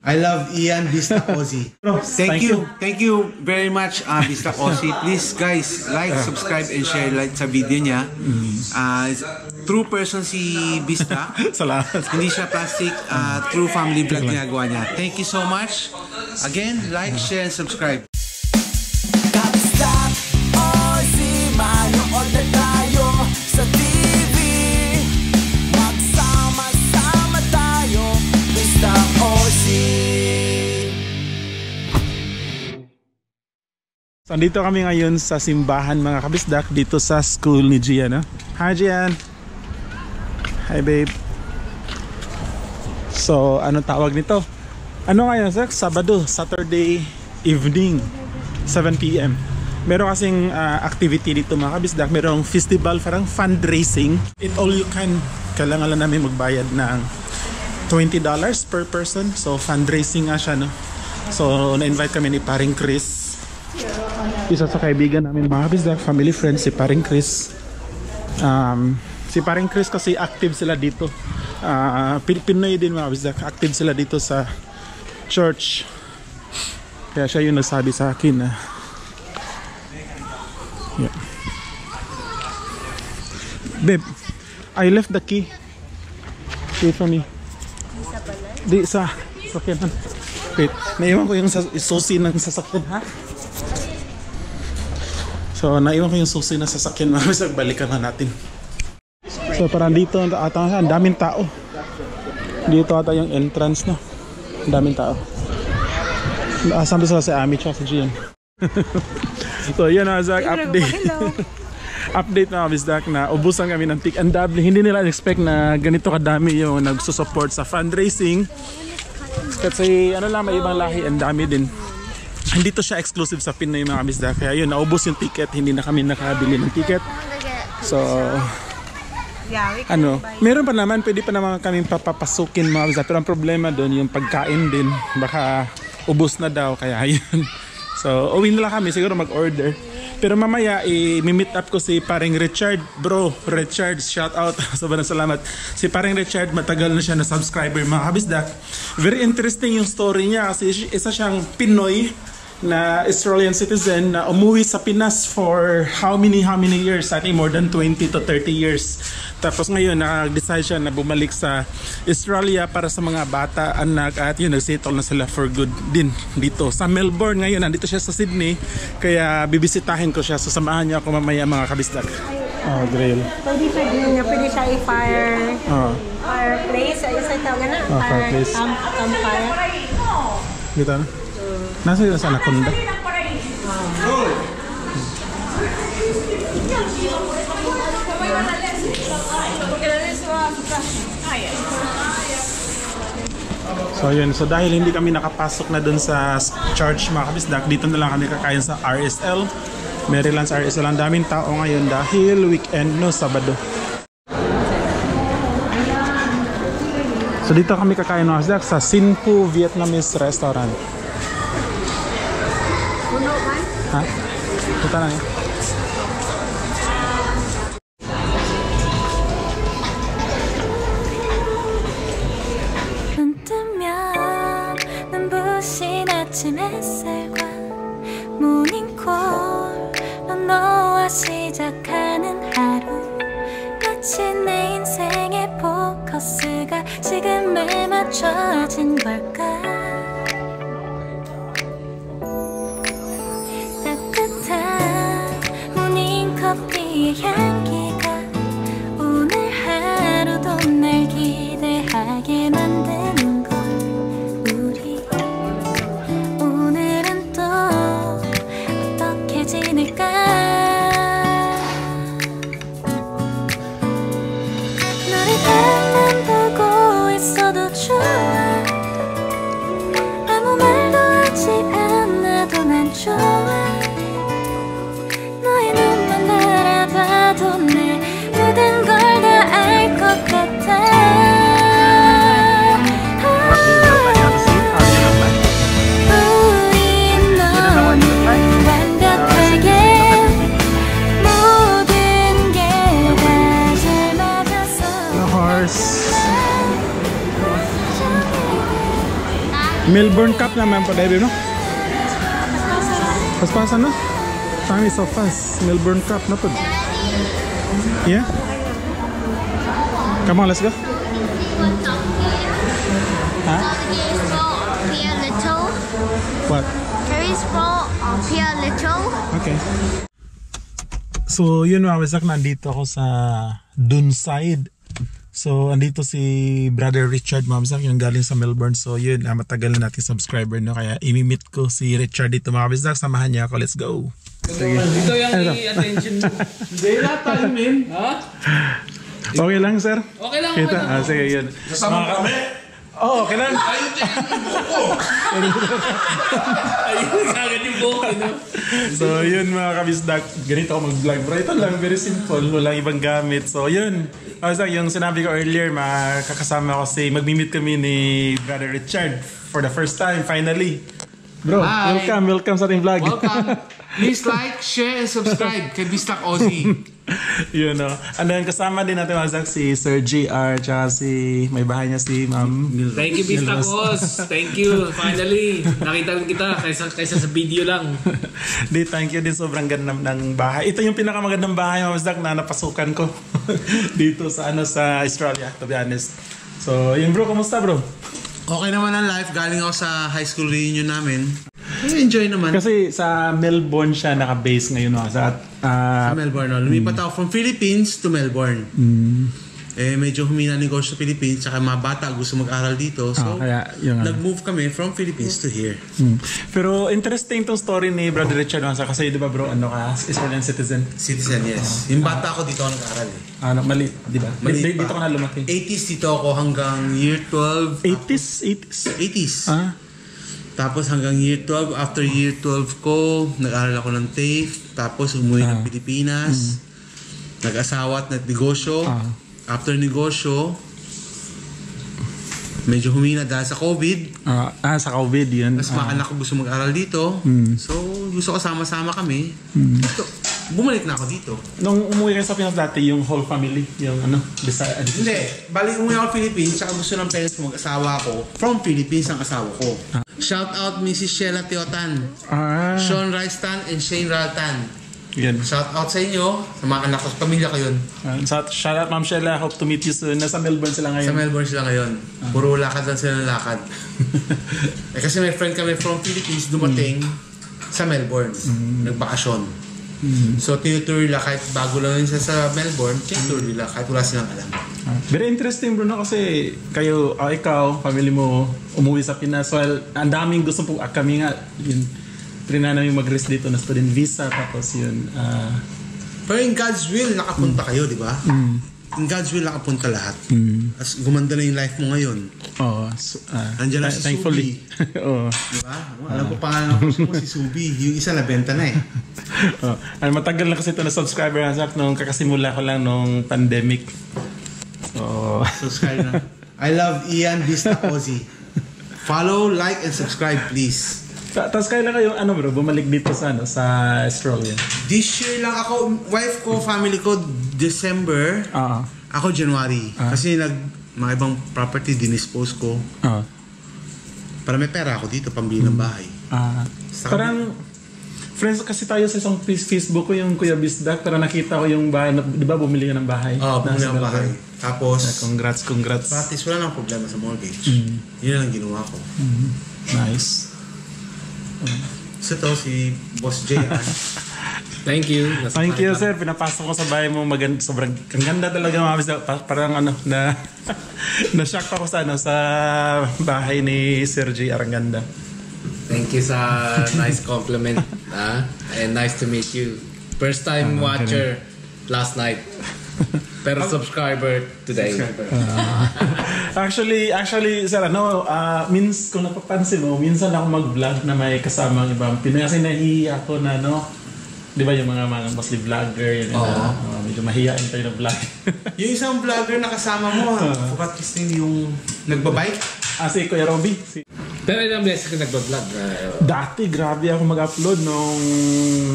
I love Ian Vista Ozzy. Thank you very much, Vista Ozzy. Please guys, like, subscribe, and share sa video niya. True person si Vista. Salamat. Hindi siya plastic. True family vlog ginagawa niya. Thank you so much. Again, like, share, and subscribe. Vista Ozzy, manood na tayo sa TV. Magsama-sama tayo, Vista Ozzy. So, andito kami ngayon sa simbahan mga kabisdak dito sa school ni Gian. Hi Gian! Hi babe! So, anong tawag nito? Ano ngayon? Sabado, Saturday evening, 7 PM. Meron kasing activity dito mga kabisdak. Merong festival, parang fundraising. It all you can. Kailangan lang namin magbayad ng $20 per person. So, fundraising nga siya, no? So, na-invite kami ni Paring Chris. Isa sa kaibigan namin mga kabisdak, family friends, si Paring Chris. Si Paring Chris kasi active sila dito. Pinoy din mga kabisdak, active sila dito sa church. Kaya siya yung nagsabi sa akin na yeah. Babe, I left the key. Wait for me. Di sa sasakyan. Wait, naiwan ko yung susi ng sasakyan, ha? So, naiwan ko yung susi ng sasakyan. Mamaya balikan na natin. So, parang dito ata, ang daming tao. Dito ata yung entrance na. Ang daming tao. Sabi sila si Ami tsaka si Gian. So, yan na, Zach, update. Update na kabisdak na ubusan kami ng tick. Hindi nila expect na ganito kadami yung nagsusupport sa fundraising. Kasi ano lang, may ibang lahi, ang dami din. Hindi to siya exclusive sa Pinoy mga kabisdak. Kaya yun, naubos yung ticket. Hindi na kami nakabili ng ticket. So, meron pa naman, pwede pa naman kami papapasukin mga kabisdak. Pero ang problema doon, yung pagkain din. Baka ubos na daw, kaya yun. So, uwi na lang kami, siguro mag-order. Pero mamaya, i-meet up ko si Paring Richard. Bro, Richard, shout out. Sobrang salamat. Si Paring Richard, matagal na siya na subscriber mga kabisdak. Very interesting yung story niya kasi isa siyang Pinoy na Australian citizen na umuwi sa Pinas for how many years? I think more than 20 to 30 years. Tapos ngayon nag-decide siya na bumalik sa Australia para sa mga bata, anak, at yun, nag-settle na sila for good din dito sa Melbourne. Ngayon nandito siya sa Sydney, kaya bibisitahin ko siya. Sasamahan niya ako mamaya mga kabisdak. Oh, grill. Pwede siya i-fire. Fireplace. Isa tawag na. Fireplace. Campfire. Dito na? Nasa yun sa Anaconda? So yun, so dahil hindi kami nakapasok na dun sa church mga kabisdak, dito na lang kami kakain sa RSL Maryland's RSL. Ang daming tao ngayon dahil weekend, no, Sabado. So dito kami kakain mga kabisdak sa Sin Phu Vietnamese Restaurant. Ha? Punta na niya. 눈 뜨면 눈부신 아침 햇살과 모닝콜로 너와 시작하는 하루 마치 내 인생의 포커스가 지금에 맞춰진 걸까. 커피의 향기가 오늘 하루도 날 기대하게 만드는 걸. 우리 오늘은 또 어떻게 지낼까. 너를 가만 보고 있어도 좋아. 아무 말도 하지 않아도 난 좋아. 너의 눈만 바라봐도 내 Melbourne Cup naman pa dahil, no? Paspasan, no? Time is so fast. Melbourne Cup na po. Yeah? Come on, let's go. Huh? Pia Little. What? Paris Pro Pia Little. Okay. So, yun mga wasak, nandito ako sa Dunside. So, andito si Brother Richard, mga wasak, yung galing sa Melbourne. So, yun, matagal na natin subscriber, no? Kaya imimit ko si Richard dito, mga wasak. Samahan niya ako. Let's go. Sige. Ito yung i-attention mo. Hindi na tayo, men. Ha? Okay lang, sir? Okay lang, Kita? okay lang. Sige, yun. Kasama kami. Oh, okay lang. Ayun din yung buko. Ayun, kagad yung buko, no? So, yun mga kabisdak. Ganito ako mag-vlog. Bro, ito lang. Very simple. Walang ibang gamit. So, yun. Also, yung sinabi ko earlier, makakasama ko magmi-meet kami ni Brother Richard for the first time, finally. Bro, Hi. welcome sa ating vlog. Welcome. Please like, share, and subscribe kay Bistak Ozzy. Yun, no. And then, kasama din natin mga si Sir GR, tsaka may bahay niya si Ma'am. Thank you, Bistak Oz. Thank you. Finally, nakita rin kita kaysa sa video lang. Di, thank you din. Sobrang ganda ng bahay. Ito yung pinakamagandang bahay, Ma'am Zach, na napasukan ko dito sa Australia, to be honest. So, yun bro, kumusta bro? Okay naman ang life. Galing ako sa high school reunion namin. Enjoy naman. Kasi sa Melbourne siya naka-base ngayon. No? Sa Melbourne. No? Lumipat ako from Philippines to Melbourne. Medyo humina negosyo sa Philippines. Saka mga bata gusto mag-aral dito. So, kaya yung, nag-move kami from Philippines to here. Pero interesting tong story ni Brother Richard. Kasi di ba bro, Australian citizen? Citizen, yes. Yung bata ako dito ako nag-aral eh. Mali, di ba? Mali Dito ka na lumaki. 80s dito ako hanggang year 12. 80s? Tapos hanggang year 12. After year 12 ko, nag-aral ako ng TAFE. Tapos umuwi ng Pilipinas. Nag-asawa at nagnegosyo. After negosyo, medyo humina dahil sa COVID. Sa COVID yun. Tapos mga anak ko gusto mag-aral dito. So, gusto ko sama-sama kami. Ito, bumalik na ako dito. Nung umuwi kayo sa Pinas dati, yung whole family, yung Hindi, balik umuwi ako Philippines, saka gusto ng parents ko mag-asawa ko. From Philippines ang asawa ko. Shout out Mrs. Sheila Teotan, Sean Rice Tan, and Shane Raltan. Yan. Shout out sa inyo, sa mga anak ko, sa pamilya ko yun. Shout out Ma'am Sheila, hope to meet you soon. Nasa Melbourne sila ngayon. Sa Melbourne sila ngayon. Puro lakad lang sila ng lakad. Kasi may friend kami from Philippines dumating sa Melbourne. Nagbakasyon. So tinutur nila kahit bago lang yun sa Melbourne, tinutur nila kahit wala silang alam. Very interesting bro, no? Kasi kayo, ikaw, family mo, umuwi sa Pinas. Well, ang daming gusto po, kami nga, yun, trina namin mag-rest dito na student visa, tapos yun. Pero in God's will, nakapunta kayo, di ba? In God's will, nakapunta lahat. As gumanda na yung life mo ngayon. Oo. Andiyan na si thankfully. Subi. Oo. Diba? Alam ko pangalan ng mo si Subi. Yung isa nabenta na eh. Matagal na kasi ito na subscriber na nung kakasimula ko lang nung pandemic. So, subscribe na. I love Ian Bistak Ozzy. Follow, like, and subscribe please. Tapos kailan kayo, bro, bumalik dito sa Australia? This year lang ako, wife ko, family ko, December. Ako January. Kasi mga ibang property dinispose ko. Para may pera ako dito, pambili ng bahay. Parang, friends kasi tayo sa isang Facebook ko, yung Kuya Bisdak, para nakita ko yung bahay, di ba bumili ka ng bahay? Bumili ng bahay. Tapos, congrats. Practice, wala nang problema sa mortgage. Yun ang ginawa ko. Nice. So to, si Boss J. Thank you. Thank you, sir. Pinapasok ko sa bahay mo. Sobrang ang ganda talaga, mga bisdak. Parang na-shock ako sa bahay ni Sir J. Aranganda. Thank you sa nice compliment. And nice to meet you. First time watcher last night. Pero subscriber today. Actually, sir, kung napapansin mo, minsan ako mag-vlog na may kasamang ibang Pinoy. Kasi nahihiya ako na, di ba yung mga mostly vlogger, medyo mahihain tayo na vlog. Yung isang vlogger na kasama mo, forgot his name, yung nagbabike? Si Kuya Robby. Pero ilang beses ka nagbablog? Dati, grabe ako mag-upload nung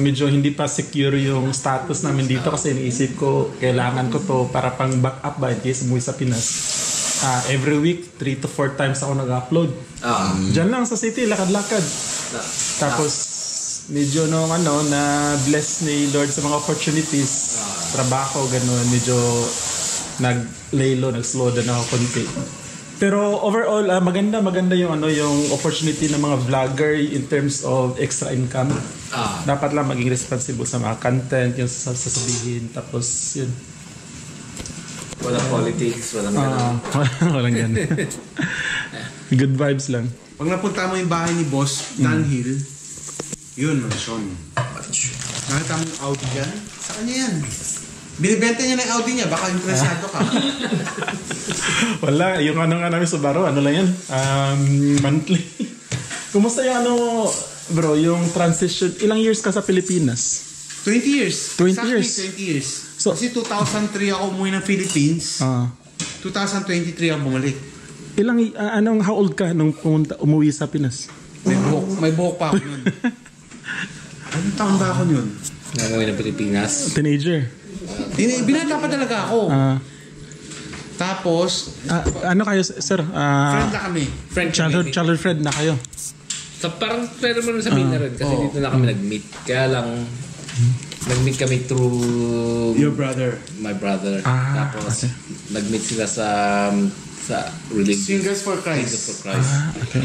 medyo hindi pa secure yung status namin dito kasi iniisip ko, kailangan ko to para pang backup ba in case umuwi sa Pinas. every week 3 to 4 times ako nag-upload. Diyan lang sa city, lakad-lakad. Tapos medyo na bless ni Lord sa mga opportunities, trabaho, ganun, medyo nag-slow down ako konti. Pero overall, maganda yung yung opportunity ng mga vlogger in terms of extra income. Dapat lang maging responsible sa mga content, yung sasabihin, tapos yun. Walang politics, walang walang ganun. Good vibes lang. Pag napunta mo yung bahay ni Boss Dan Hill, yun, mansyon. Nakita mo yung Audi dyan? Sa kanya yan. Binibenta niya na yung Audi niya, baka interesado ka. Wala, yung nga namin Subaru, lang yan? Monthly. Kumusta yung bro, yung transition, ilang years ka sa Pilipinas? 20 years. 20 years. 20 years. So, kasi 2003 ako umuwi ng Philippines. 2023 ako bumalik. How old ka nung umuwi sa Pinas? May buhok pa ako yun. Anong taon ba ako yun? Umuwi ng Pilipinas. Teenager. Binata pa talaga ako. Tapos, ano kayo, sir? friend na kami. Childhood friend na kayo. So parang pwede mo sabihin na rin kasi dito na kami nag-meet. Kaya lang, nag-meet kami through Your brother. My brother. Tapos, nag-meet sila sa religion. Singles for Christ. Singles for Christ. Okay.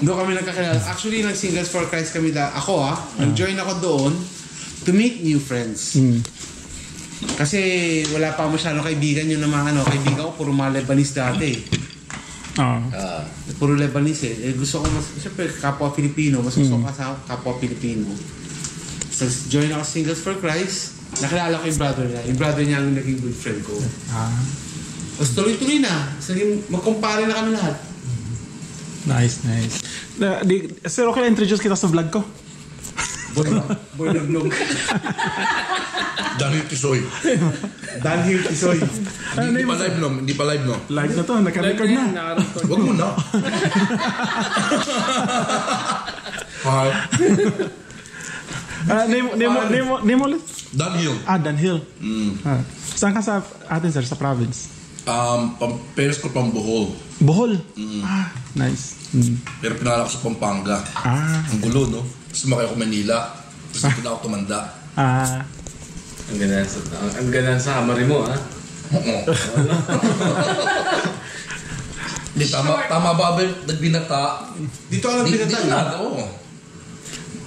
Doon kami nagkakilala. Actually, nag-Singles for Christ kami nag-join ako doon to meet new friends. Kasi wala pa masyadong kaibigan yung mga kaibigan ko, puro mga Lebanese dati. Puro Lebanese gusto ko siyempre kapwa Pilipino, mas gusto ko sa kapwa Pilipino. So, join ako Singles for Christ. Nakilala ko yung brother niya. Yung brother niya ang naging good friend ko. Tapos tuloy-tuloy na. Magkumpare na kami lahat. Nice. Sir, okay lang introduce kita sa vlog ko? Boy na vlog. Daniel Tisoy. Daniel Tisoy. Hindi pa live no? Live na to, naka-record na. Wag mo na. Name ulit? Daniel. Daniel. Saan ka sa atin, sir? Sa province? Parents ko pang Bohol. Bohol? Nice. Pero pinangalan ko sa Pampanga. Ang gulo, no? Sumakay ako Manila. Tapos dito na ako tumanda. Ang ganda sa hamari mo, ha? Oo. Hindi, tama ba nagbinata? Dito ako nagbinata.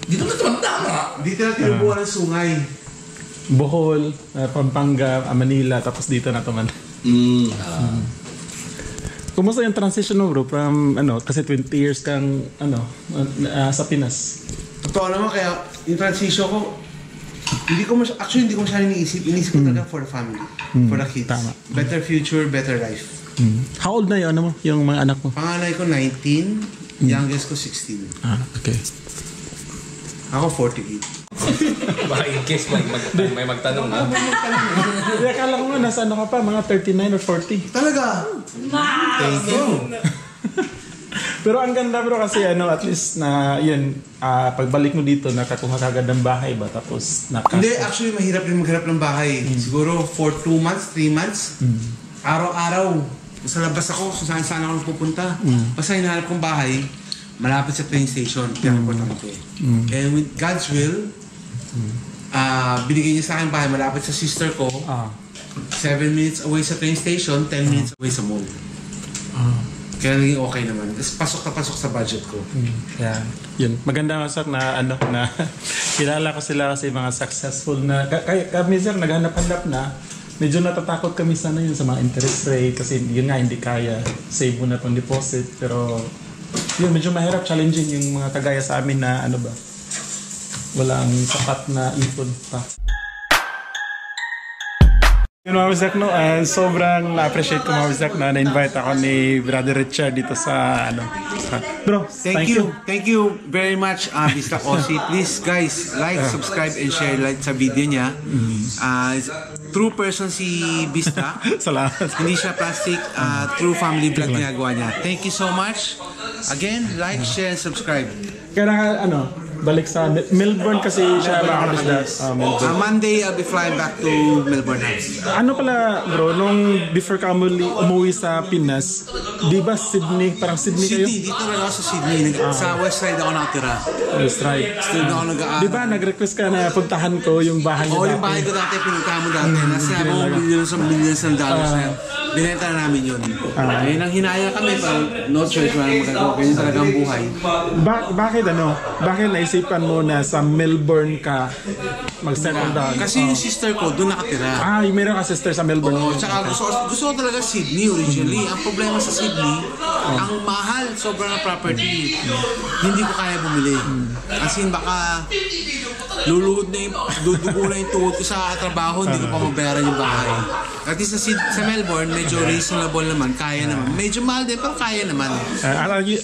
Dito na tumanda nga. Dito na tinubuan ng sungay. Bohol, Pampanga, Manila, tapos dito na tumanda. Kumusta yung transition mo, bro? From, kasi 20 years kang, sa Pinas. Totoo naman, kaya yung transition ko, hindi ko masyadong iniisip. Iniisip ko talaga for the family, for the kids. Tama. Better future, better life. How old na yung mga anak mo? Panganay ko 19, youngest ko 16. Okay. Ako 48. Baka in case may magtanong, ha? Hindi, akala ko nga, nasa ka pa, mga 39 or 40. Talaga? Thank you. Pero ang ganda, bro, kasi at least na, yun, pagbalik mo dito, nakakuha ka agad ng bahay ba? Tapos, Hindi, actually, mahirap rin maghanap ng bahay. Siguro for 2 months, 3 months, araw-araw, sa labas ako, kung saan ako pupunta. Basta hinahanap kong bahay, malapit sa train station, kaya importante. And with God's will, binigay niya sa akin bahay malapit sa sister ko, 7 minutes away sa train station, 10 minutes away sa mall. Kaya naging okay naman. Kasi pasok na pasok sa budget ko. Yeah. Yun. Maganda nga sir na kilala ko sila kasi mga successful na kami sir naghanap-hanap na medyo natatakot kami sana yun sa mga interest rate kasi yun nga hindi kaya save mo na pang deposit pero yun medyo mahirap challenging yung mga kagaya sa amin na walang sapat na ipon pa. Yun mga Wizak, sobrang na-appreciate ko mga Wizak na na-invite ako ni Brother Richard dito sa Bro, thank you. Thank you very much, Mr. Ozzy. Please guys, like, subscribe, and share sa video niya. True person si Bista. Salamat. Hindi siya plastic. True family vlog ginagawa niya. Thank you so much. Again, like, share, and subscribe. Kaya balik sa Melbourne kasi siya makakabisda. Monday, I'll be flying back to Melbourne. Ano pala bro, nung before ka umuwi sa Pinas, di ba Sydney, parang Sydney kayo? Sydney, dito na ako sa Sydney. Sa West Side ako nakatira. West Side. Doon ako nag-aaral. Di ba nag-request ka na puntahan ko yung bahay niyo Oo, dati? yung bahay ko dati, pinuntahan mo dati. Nasa ako millions ng dollars na yan. Binenta na namin yun. Eh, nang hinaya kami, parang no choice, walang magagawa. Ganyan talaga ang buhay. Bakit naisipan mo na sa Melbourne ka mag-settle down? Kasi yung sister ko, doon nakatira. Yung meron ka sister sa Melbourne. Oo, tsaka gusto ko talaga Sydney originally. Ang problema sa Sydney, ang mahal, sobrang na property. Hindi ko kaya bumili. As in, baka luluhod na yung, dudugo na yung tuhod ko sa trabaho, hindi ko pa mabayaran yung bahay. At least sa Melbourne, medyo reasonable naman, kaya naman. Medyo mahal din, pero kaya naman.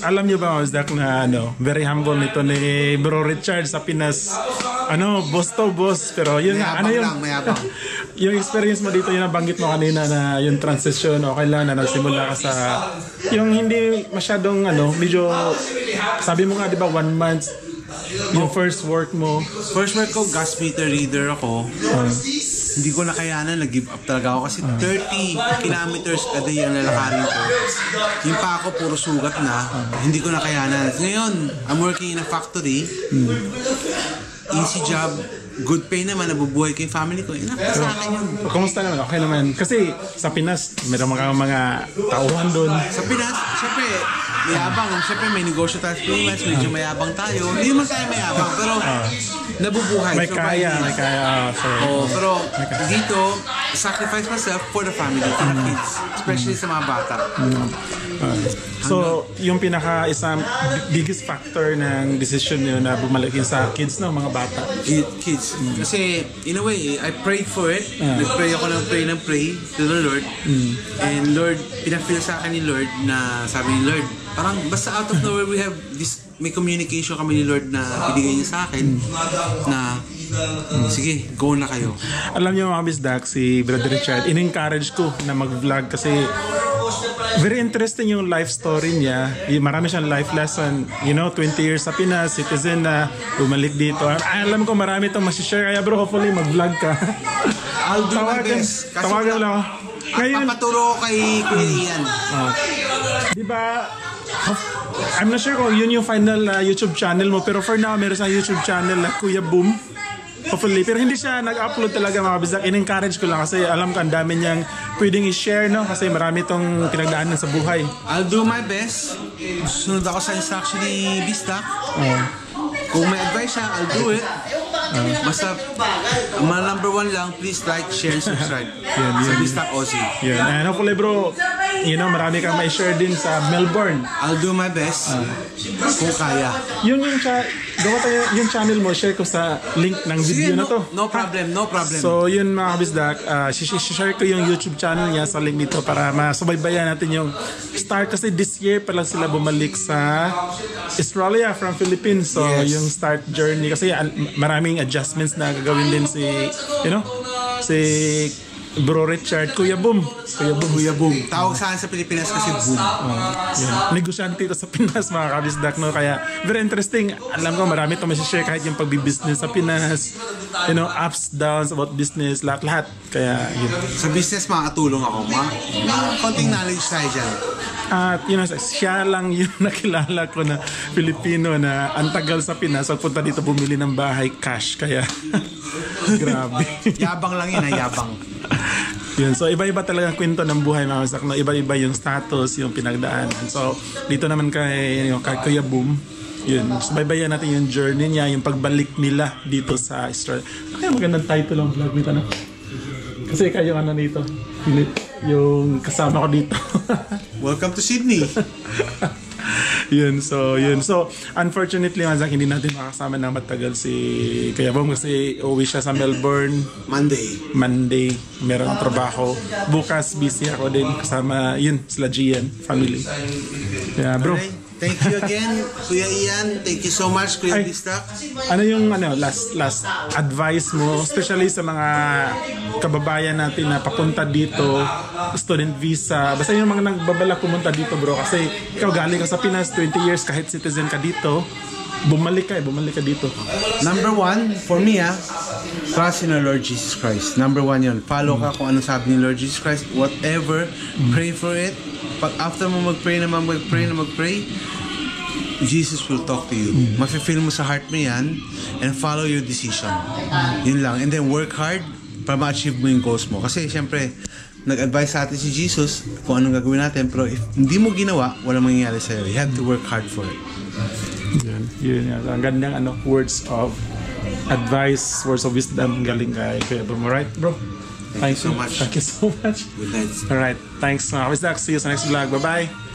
Alam niyo ba, Osdak, na very humble nito ni Bro Richard sa Pinas. Boss to boss. Pero yun nga, mayabang. Yung experience mo dito, yung nabanggit mo kanina na yung transition, okay lang na nagsimula ka sa, yung hindi masyadong, medyo, sabi mo nga, di ba, 1 month, yung first work mo. First work ko, gas meter reader ako. Hindi ko nakayanan, nag-give up talaga ako kasi 30 kilometers a day ang lalakarin ko. Yung pa ako, puro sugat na. Hindi ko nakayanan. Ngayon, I'm working in a factory. Easy job. Good pay naman, nabubuhay ko yung family ko. Sa akin yun. Kumusta naman? Okay naman. Kasi sa Pinas, meron mga tauhan doon. Sa Pinas, syempre, mayabang. Syempre, may negosyo tayo sa Pinas, medyo mayabang tayo. Hindi naman tayo mayabang, pero nabubuhay. May kaya. Pero dito, sacrifice myself for the family, for the kids. Especially sa mga bata. So, yung isang biggest factor ng decision nyo na bumalik sa kids, mga bata? Kids. Kasi, in a way, I prayed for it. Nag-pray ako ng pray to the Lord. And Lord, pinafeel sa akin ni Lord na sabi ni Lord, parang basta out of nowhere we have this, may communication kami ni Lord na binigay niya sa akin na sige, go na kayo. Alam niyo mga bisdak, si Brother Richard, in-encourage ko na mag-vlog kasi very interesting yung life story niya. Marami siyang life lesson. 20 years sa Pinas, citizen na, bumalik dito. Alam ko marami itong masishare. Kaya bro, hopefully mag-vlog ka. I'll do my best. Tawagan lang ako. Ngayon, papaturo ko kay Kuya Ian. Diba, I'm not sure kung yun yung final YouTube channel mo, pero for now, meron sa YouTube channel na Kuya Boom. Hopefully. Pero hindi siya nag-upload talaga mga bisdak. In-encourage ko lang kasi alam ko ang dami niyang pwedeng i-share, kasi marami itong pinagdaanan sa buhay. I'll do my best. Sunod ako sa instruction ni Bisdak. Kung may advice siya, I'll do it. Basta, number 1 lang, please like, share, and subscribe. Sa Bisdak Ozzy. And hopefully bro, marami kang may share din sa Melbourne. I'll do my best. Kung kaya. Gawa tayo yung channel mo, share ko sa link ng video na to. No problem. So yun mga kabisdak, share ko yung YouTube channel niya sa link dito para masubaybayan natin yung start. Kasi this year pa lang sila bumalik sa Australia from Philippines. So yung start journey, kasi maraming adjustments na gagawin din si Bro Richard, Kuya Boom. Tawag saan sa Pilipinas kasi Boom. Negosyante ito sa Pinas mga kabisdak, Kaya very interesting. Alam ko marami itong masishare kahit yung pagbibusiness sa Pinas. Ups, downs about business, lahat-lahat. Kaya yun. Sa business makatulong ako. Konting knowledge tayo dyan. At siya lang yung nakilala ko na Filipino na ang tagal sa Pinas. Pagpunta dito bumili ng bahay cash. Kaya grabe. Yabang lang yun, yabang. Yun. So iba-iba talaga ang kwento ng buhay mga bisdak, iba-iba yung status, yung pinagdaanan. So dito naman kay Kuya Boom, yun, subaybayan natin yung journey niya, yung pagbalik nila dito sa Australia. Kaya magandang title ng vlog nito, kasi kayo nito, Philip, yung kasama ko dito. Welcome to Sydney. Yun, so unfortunately hindi natin makasama ng matagal si Kuya Boom kasi uwi siya sa Melbourne Monday, meron ng trabaho. Bukas busy ako din kasama sila Gian family. Bro, thank you again Kuya Ian, thank you so much Kuya Bisdak. Ano yung last advice mo especially sa mga kababayan natin na papunta dito, student visa, basta yung mga nagbabalak pumunta dito bro, kasi ikaw galing ka sa Pinas 20 years kahit citizen ka dito, Bumalik ka dito. Number one, for me trust in our Lord Jesus Christ. Number one yun. Follow ka kung ano sabi ni Lord Jesus Christ. Whatever, pray for it. Pag after mo magpray, Jesus will talk to you. Mafe-feel mo sa heart mo yan and follow your decision. Yun lang. And then work hard para ma-achieve mo yung goals mo. Kasi syempre, nag-advise sa atin si Jesus kung anong gagawin natin, pero if hindi mo ginawa, walang mangyayari sa'yo. You have to work hard for it. Yun. Ang gandang words of advice, words of wisdom, galing kay Kuya Brom. Alright, bro? Thank you so much. Thank you so much. Good night. Alright, thanks. See you sa next vlog. Bye-bye.